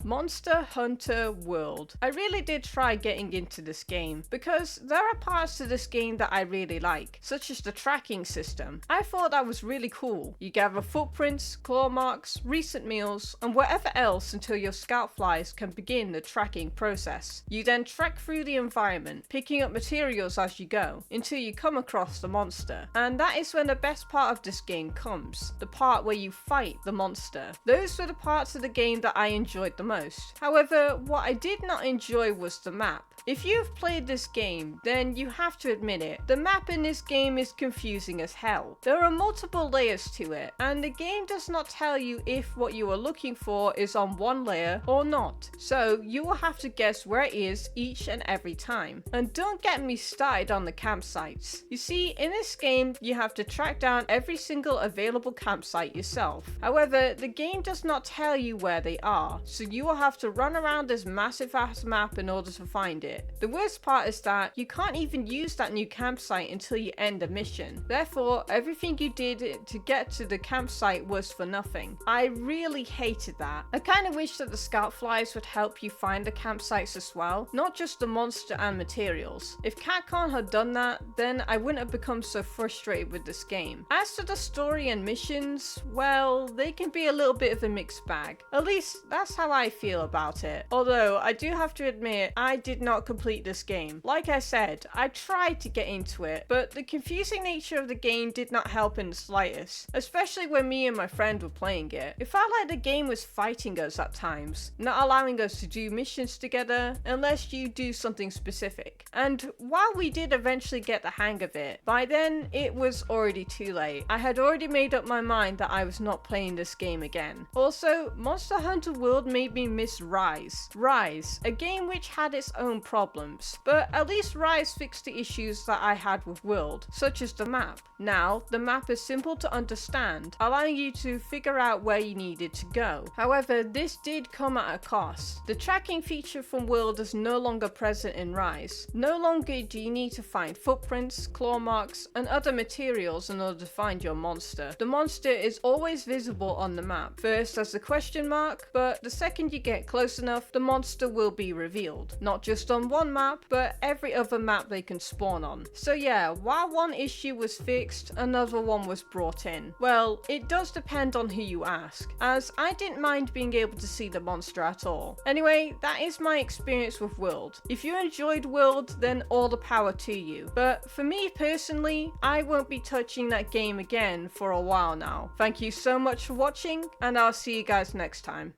Monster Hunter World. I really did try getting into this game because there are parts to this game that I really like, such as the tracking system. I thought that was really cool. You gather footprints, claw marks, recent meals, and whatever else until your scout flies can begin the tracking process. You then trek through the environment, picking up materials as you go, until you come across the monster. And that is when the best part of this game comes, the part where you fight the monster. Those were the parts of the game that I enjoyed the most. However, what I did not enjoy was the map. If you've played this game, then you have to admit it. The map in this game is confusing as hell. There are multiple layers to it, and the game does not tell you if what you are looking for is on one layer or not. So you will have to guess where it is each and every time. And don't get me started on the campsites. You see, in this game, you have to track down every single available campsite yourself. However, the game does not tell you where they are, so you will have to run around this massive ass map in order to find it. The worst part is that you can't even use that new campsite until you end a mission. Therefore, everything you did to get to the campsite was for nothing. I really hated that. I kind of wish that the scout flies would help you find the campsites as well, not just the monster and materials. If Capcom had done that, then I wouldn't have become so frustrated with this game. As for the story and missions, well, they can be a little bit of a mixed bag. At least that's how I feel about it. Although I do have to admit, I did not complete this game. Like I said, I tried to get into it, but the confusing nature of the game did not help in the slightest, especially when me and my friend were playing it. It felt like the game was fighting us at times, not allowing us to do missions together unless you do something specific. And while we did eventually get the hang of it, by then it was already too late. I had already made up my mind that I was not playing this game again. Also, Monster Hunter World made me miss Rise. Rise, a game which had its own problems, but at least Rise fixed the issues that I had with World, such as the map. Now, the map is simple to understand, allowing you to figure out where you needed to go. However, this did come at a cost. The tracking feature from World is no longer present in Rise. No longer do you need to find footprints, claw marks, and other materials in order to find your monster. The monster is always visible on the map, first as a question mark, but the second you get close enough, the monster will be revealed. Not just on one map, but every other map they can spawn on. So yeah, while one issue was fixed, another one was brought in. Well, it does depend on who you ask, as I didn't mind being able to see the monster at all. Anyway, that is my experience with World. If you enjoyed World, then all the power to you. But for me personally, I won't be touching that game again for a while now. Thank you so much for watching, and I'll see you guys next time.